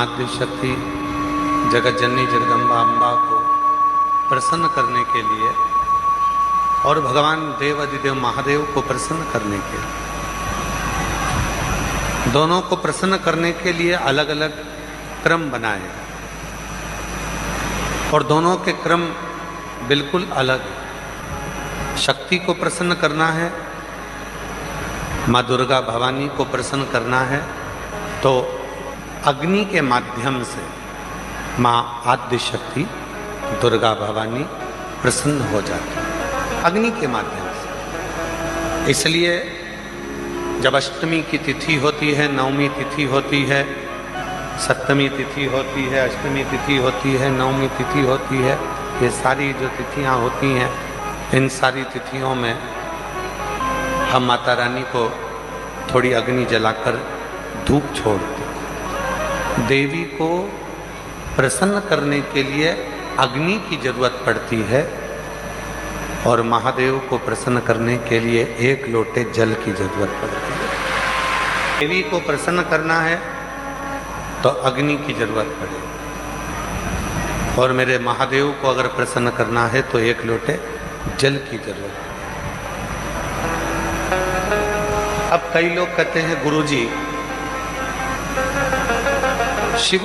आद्य शक्ति जगत जननी जगदम्बा अम्बा को प्रसन्न करने के लिए और भगवान देव अधिदेव महादेव को प्रसन्न करने के लिए, दोनों को प्रसन्न करने के लिए अलग अलग क्रम बनाए और दोनों के क्रम बिल्कुल अलग। शक्ति को प्रसन्न करना है, माँ दुर्गा भवानी को प्रसन्न करना है तो अग्नि के माध्यम से माँ आद्य शक्ति दुर्गा भवानी प्रसन्न हो जाती है, अग्नि के माध्यम से। इसलिए जब अष्टमी की तिथि होती है, नवमी तिथि होती है, सप्तमी तिथि होती है, अष्टमी तिथि होती है, नवमी तिथि होती है, ये सारी जो तिथियां होती हैं, इन सारी तिथियों में हम माता रानी को थोड़ी अग्नि जलाकर धूप छोड़ते हैं। देवी को प्रसन्न करने के लिए अग्नि की जरूरत पड़ती है और महादेव को प्रसन्न करने के लिए एक लोटे जल की जरूरत पड़ती है। देवी को प्रसन्न करना है तो अग्नि की जरूरत पड़ेगी और मेरे महादेव को अगर प्रसन्न करना है तो एक लोटे जल की जरूरत है। अब कई लोग कहते हैं गुरुजी शिव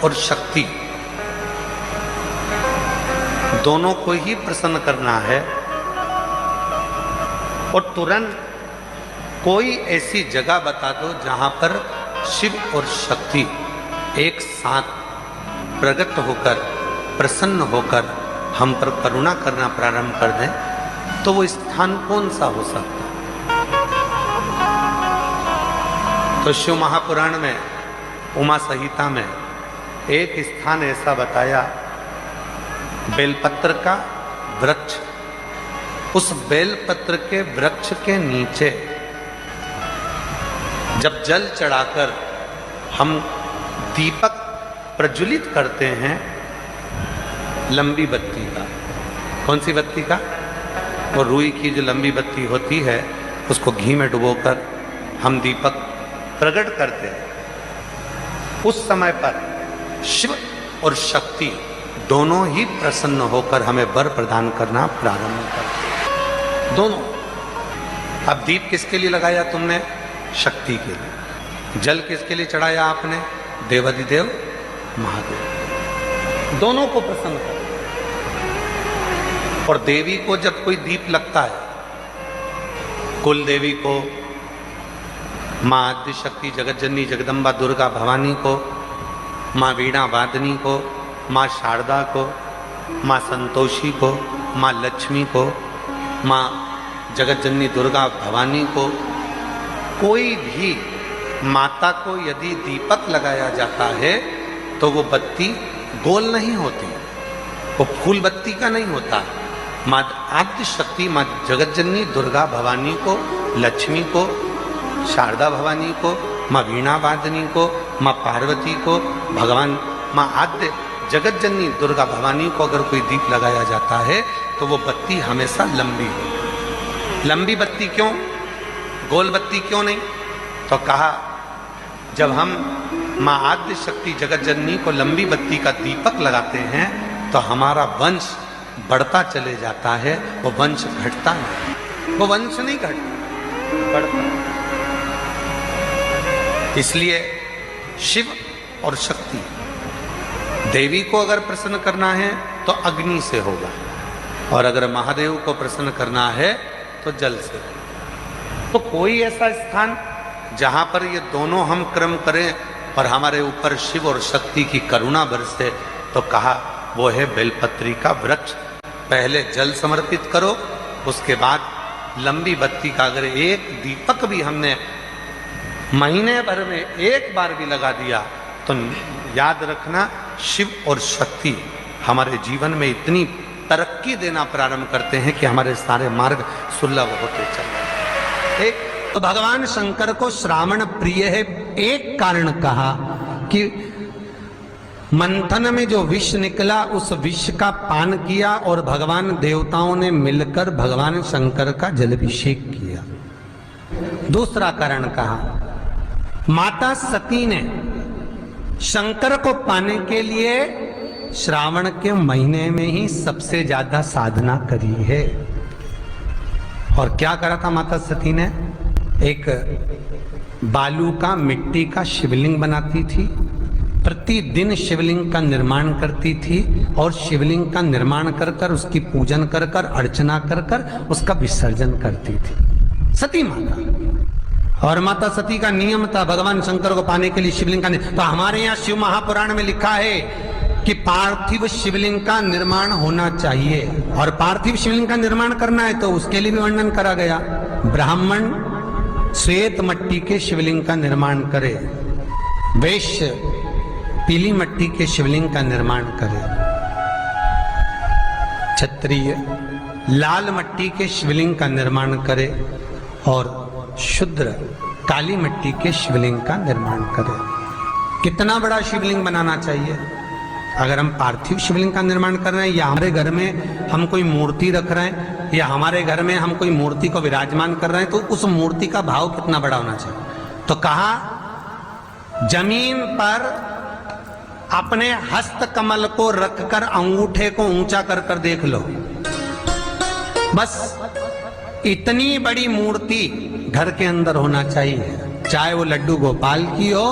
और शक्ति दोनों को ही प्रसन्न करना है और तुरंत कोई ऐसी जगह बता दो जहां पर शिव और शक्ति एक साथ प्रकट होकर प्रसन्न होकर हम पर करुणा करना प्रारंभ कर दें, तो वो स्थान कौन सा हो सकता है? तो शिव महापुराण में उमा संहिता में एक स्थान ऐसा बताया, बेलपत्र का वृक्ष। उस बेलपत्र के वृक्ष के नीचे जब जल चढ़ाकर हम दीपक प्रज्वलित करते हैं लंबी बत्ती का, कौन सी बत्ती का? वो रुई की जो लंबी बत्ती होती है, उसको घी में डुबोकर हम दीपक प्रकट करते हैं। उस समय पर शिव और शक्ति दोनों ही प्रसन्न होकर हमें वर प्रदान करना प्रारंभ करते हैं, दोनों। अब दीप किसके लिए लगाया तुमने? शक्ति के लिए। जल किसके लिए चढ़ाया आपने? देवाधिदेव महादेव, दोनों को प्रसन्न कर। और देवी को जब कोई दीप लगता है, कुल देवी को, माँ आद्य शक्ति जगत जननी जगदम्बा दुर्गा भवानी को, माँ वीणा वादनी को, माँ शारदा को, माँ संतोषी को, माँ लक्ष्मी को, माँ जगत जननी दुर्गा भवानी को, कोई भी माता को यदि दीपक लगाया जाता है तो वो बत्ती गोल नहीं होती, वो फूल बत्ती का नहीं होता। माँ आद्य शक्ति माँ जगत जननी दुर्गा भवानी को, लक्ष्मी को, शारदा भवानी को, माँ वीणा वादनी को, माँ पार्वती को, भगवान माँ आद्य जगत जननी दुर्गा भवानी को अगर कोई दीप लगाया जाता है तो वो बत्ती हमेशा लंबी हो। लंबी बत्ती क्यों? गोल बत्ती क्यों नहीं? तो कहा जब हम माँ आद्य शक्ति जगत जननी को लंबी बत्ती का दीपक लगाते हैं तो हमारा वंश बढ़ता चले जाता है, वो वंश घटता नहीं, वो वंश नहीं घटता, बढ़ता। इसलिए शिव और शक्ति, देवी को अगर प्रसन्न करना है तो अग्नि से होगा और अगर महादेव को प्रसन्न करना है तो जल से। तो कोई ऐसा स्थान जहां पर ये दोनों हम क्रम करें और हमारे ऊपर शिव और शक्ति की करुणा बरसे, तो कहा वो है बेलपत्री का वृक्ष। पहले जल समर्पित करो, उसके बाद लंबी बत्ती का अगर एक दीपक भी हमने महीने भर में एक बार भी लगा दिया तो याद रखना शिव और शक्ति हमारे जीवन में इतनी तरक्की देना प्रारंभ करते हैं कि हमारे सारे मार्ग सुलभ होते चले। एक तो भगवान शंकर को श्रावण प्रिय है, एक कारण कहा कि मंथन में जो विष निकला उस विष का पान किया और भगवान देवताओं ने मिलकर भगवान शंकर का जलाभिषेक किया। दूसरा कारण कहा, माता सती ने शंकर को पाने के लिए श्रावण के महीने में ही सबसे ज्यादा साधना करी है। और क्या करा था माता सती ने? एक बालू का, मिट्टी का शिवलिंग बनाती थी, प्रतिदिन शिवलिंग का निर्माण करती थी और शिवलिंग का निर्माण कर कर उसकी पूजन कर कर, अर्चना कर कर उसका विसर्जन करती थी सती माता। और माता सती का नियम था भगवान शंकर को पाने के लिए शिवलिंग का तो हमारे यहाँ शिव महापुराण में लिखा है कि पार्थिव शिवलिंग का निर्माण होना चाहिए। और पार्थिव शिवलिंग का निर्माण करना है तो उसके लिए भी वर्णन करा गया। ब्राह्मण श्वेत मट्टी के शिवलिंग का निर्माण करे, वैश्य पीली मट्टी के शिवलिंग का निर्माण करे, क्षत्रिय लाल मट्टी के शिवलिंग का निर्माण करे और शूद्र काली मिट्टी के शिवलिंग का निर्माण करे। कितना बड़ा शिवलिंग बनाना चाहिए? अगर हम पार्थिव शिवलिंग का निर्माण कर रहे हैं या हमारे घर में हम कोई मूर्ति रख रहे हैं या हमारे घर में हम कोई मूर्ति को विराजमान कर रहे हैं तो उस मूर्ति का भाव कितना बड़ा होना चाहिए? तो कहा जमीन पर अपने हस्त कमल को रखकर अंगूठे को ऊंचा कर कर देख लो, बस इतनी बड़ी मूर्ति घर के अंदर होना चाहिए। चाहे वो लड्डू गोपाल की हो,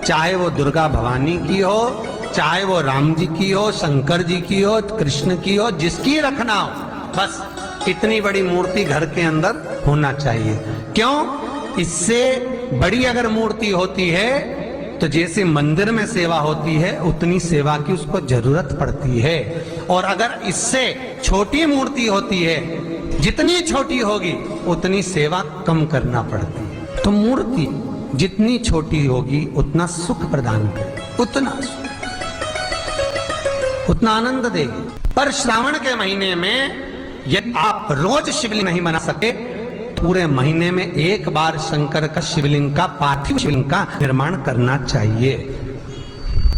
चाहे वो दुर्गा भवानी की हो, चाहे वो राम जी की हो, शंकर जी की हो, कृष्ण की हो, जिसकी रखना हो, बस इतनी बड़ी मूर्ति घर के अंदर होना चाहिए। क्यों? इससे बड़ी अगर मूर्ति होती है तो जैसे मंदिर में सेवा होती है उतनी सेवा की उसको जरूरत पड़ती है। और अगर इससे छोटी मूर्ति होती है, जितनी छोटी होगी उतनी सेवा कम करना पड़ती है। तो मूर्ति जितनी छोटी होगी उतना सुख प्रदान करेगी, उतना आनंद देगी। पर श्रावण के महीने में यदि आप रोज शिवलिंग नहीं बना सके, पूरे महीने में एक बार शंकर का शिवलिंग का, पार्थिव शिवलिंग का निर्माण करना चाहिए,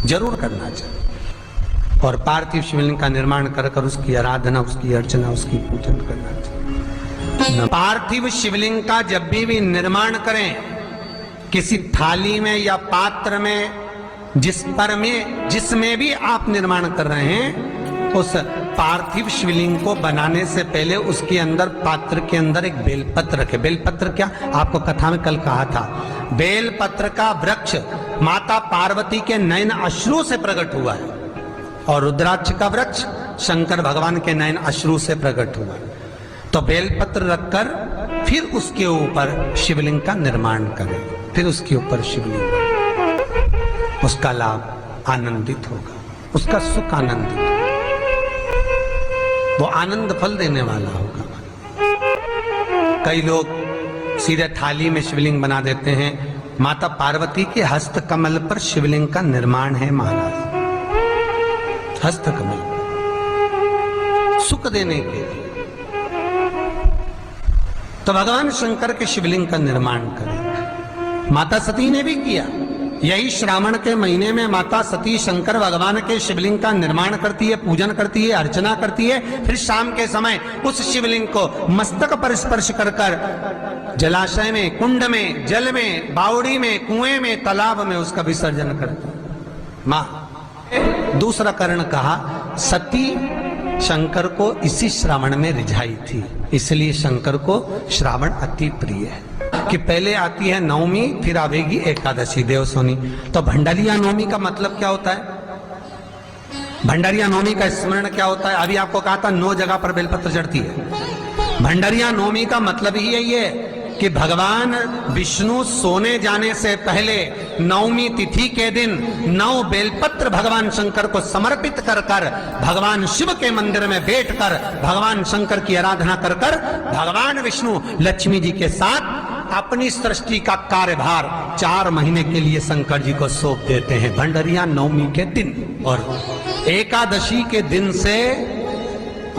जरूर करना चाहिए। और पार्थिव शिवलिंग का निर्माण कर कर उसकी आराधना, उसकी अर्चना, उसकी पूजन करना चाहिए। पार्थिव शिवलिंग का जब भी निर्माण करें, किसी थाली में या पात्र में, जिसमें भी आप निर्माण कर रहे हैं, उस पार्थिव शिवलिंग को बनाने से पहले उसके अंदर, पात्र के अंदर एक बेलपत्र रखे। बेलपत्र क्या? आपको कथा में कल कहा था, बेलपत्र का वृक्ष माता पार्वती के नयन अश्रु से प्रकट हुआ है और रुद्राक्ष का वृक्ष शंकर भगवान के नयन अश्रु से प्रकट हुआ है। तो बेलपत्र रखकर फिर उसके ऊपर शिवलिंग का निर्माण करें, फिर उसके ऊपर शिवलिंग, उसका लाभ आनंदित होगा, उसका सुख आनंदित होगा, वो आनंद फल देने वाला होगा। कई लोग सीधे थाली में शिवलिंग बना देते हैं। माता पार्वती के हस्त कमल पर शिवलिंग का निर्माण है महाराज, हस्त कमल सुख देने के लिए। तो भगवान शंकर के शिवलिंग का निर्माण करें। माता सती ने भी किया। यही श्रावण के महीने में माता सती शंकर भगवान के शिवलिंग का निर्माण करती है, पूजन करती है, अर्चना करती है। फिर शाम के समय उस शिवलिंग को मस्तक पर स्पर्श कर कर जलाशय में, कुंड में, जल में, बावड़ी में, कुएं में, तालाब में उसका विसर्जन करती है मां। दूसरा कारण कहा, सती शंकर को इसी श्रावण में रिझाई थी, इसलिए शंकर को श्रावण अति प्रिय है। कि पहले आती है नवमी, फिर आवेगी एकादशी, देवसोनी। तो भंडारिया नवमी का मतलब क्या होता है? भंडारिया नवमी का स्मरण क्या होता है? अभी आपको कहा था 9 जगह पर बेलपत्र चढ़ती है। भंडारिया नवमी का मतलब ही यही है कि भगवान विष्णु सोने जाने से पहले नवमी तिथि के दिन 9 बेलपत्र भगवान शंकर को समर्पित कर कर भगवान शिव के मंदिर में बैठकर भगवान शंकर की आराधना कर कर भगवान विष्णु लक्ष्मी जी के साथ अपनी सृष्टि का कार्यभार 4 महीने के लिए शंकर जी को सौंप देते हैं भंडारिया नवमी के दिन। और एकादशी के दिन से,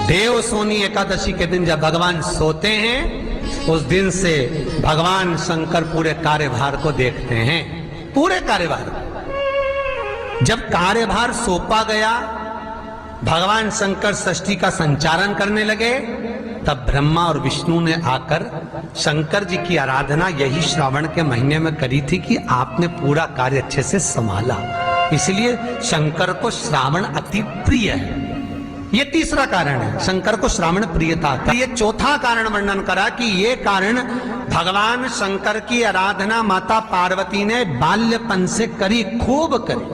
देवसोनी एकादशी के दिन जब भगवान सोते हैं, उस दिन से भगवान शंकर पूरे कार्यभार को देखते हैं, पूरे कार्यभार। जब कार्यभार सौंपा गया, भगवान शंकर सृष्टि का संचालन करने लगे, तब ब्रह्मा और विष्णु ने आकर शंकर जी की आराधना यही श्रावण के महीने में करी थी कि आपने पूरा कार्य अच्छे से संभाला। इसलिए शंकर को श्रावण अति प्रिय है। ये तीसरा कारण है, शंकर को श्रावण प्रियता का। ये चौथा कारण वर्णन करा कि ये कारण भगवान शंकर की आराधना माता पार्वती ने बाल्यपन से करी, खूब करी,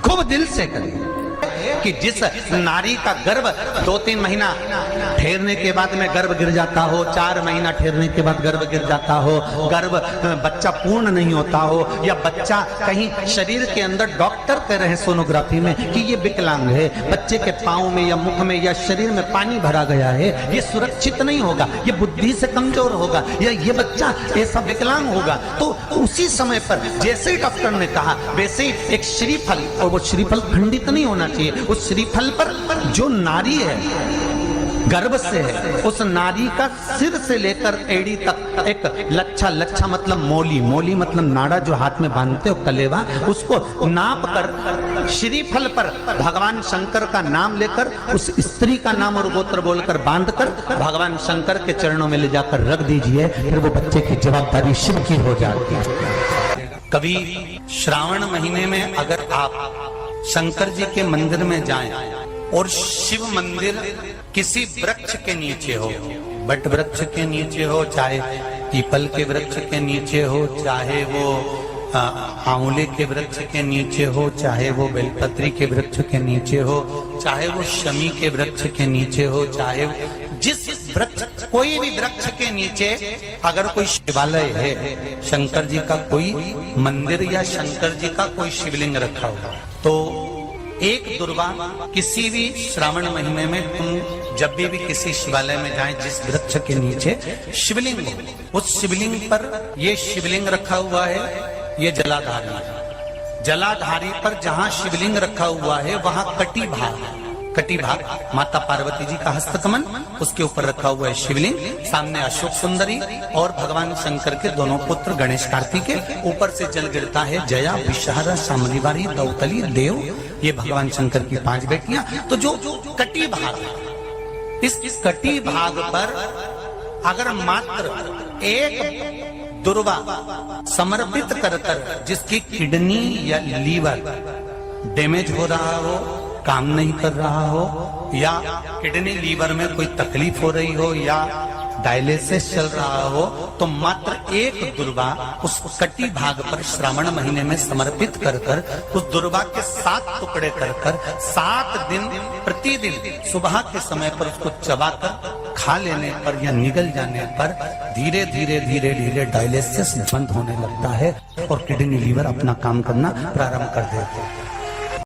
खूब दिल से करी। कि जिस नारी का गर्भ 2-3 महीना ठहरने के बाद में गर्भ गिर जाता हो, 4 महीना ठहरने के बाद गर्भ गिर जाता हो, गर्भ बच्चा पूर्ण नहीं होता हो, या बच्चा कहीं शरीर के अंदर डॉक्टर कह रहे हैं सोनोग्राफी में कि ये विकलांग है, बच्चे के पांव में या मुख में या शरीर में पानी भरा गया है, ये सुरक्षित नहीं होगा, ये बुद्धि से कमजोर होगा, या ये बच्चा ऐसा विकलांग होगा, तो उसी समय पर जैसे ही डॉक्टर ने कहा वैसे ही एक श्रीफल, और वो श्रीफल खंडित नहीं होना चाहिए, उस श्रीफल पर जो नारी है गर्भ से है, उस नारी का सिर से लेकर एड़ी तक एक लच्छा, लच्छा मतलब मोली, मोली मतलब नाड़ा जो हाथ में बांधते हो कलेवा, उसको नाप कर श्रीफल पर भगवान शंकर का नाम लेकर उस स्त्री का नाम और गोत्र बोलकर बांधकर भगवान शंकर के चरणों में ले जाकर रख दीजिए, फिर वो बच्चे की जवाबदारी शिव की हो जाती है। कभी श्रावण महीने में अगर आप शंकर जी के मंदिर में जाएं और शिव मंदिर किसी वृक्ष के नीचे हो, बट वृक्ष के नीचे हो, चाहे पीपल के वृक्ष के नीचे हो, चाहे वो आंवले के वृक्ष के नीचे हो, चाहे वो बेलपत्री के वृक्ष के नीचे हो, चाहे वो शमी के वृक्ष के नीचे हो, चाहे जिस वृक्ष, कोई भी वृक्ष के नीचे अगर कोई शिवालय है, शंकर जी का कोई मंदिर या शंकर जी का कोई शिवलिंग रखा हुआ, तो एक दुर्वा किसी भी श्रावण महीने में तुम जब भी किसी शिवालय में जाएं, जिस वृक्ष के नीचे शिवलिंग हो, उस शिवलिंग पर ये शिवलिंग रखा हुआ है, ये जलाधारी है। जलाधारी पर जहां शिवलिंग रखा हुआ है वहां कटी भाग, कटी भाग माता पार्वती जी का हस्तकमल, उसके ऊपर रखा हुआ है शिवलिंग, सामने अशोक सुंदरी और भगवान शंकर के दोनों पुत्र गणेश कार्तिके, ऊपर से जल गिरता है जया, विषहारा, शामलीवारी, दौतली, देव, ये भगवान शंकर की 5 बेटियां। तो जो कटी भाग, इस कटी भाग पर अगर मात्र एक दुर्वा समर्पित कर कर, जिसकी किडनी या लीवर डैमेज हो रहा हो, काम नहीं कर रहा हो, या किडनी लीवर में कोई तकलीफ हो रही हो, या डायलिसिस चल रहा हो, तो मात्र एक दुर्वा उस कटी भाग पर श्रावण महीने में समर्पित कर कर, उस दुर्वा के 7 टुकड़े कर कर 7 दिन प्रतिदिन सुबह के समय पर उसको चबाकर खा लेने पर या निगल जाने पर धीरे धीरे धीरे धीरे डायलिसिस बंद होने लगता है और किडनी लीवर अपना काम करना प्रारंभ कर देते हैं।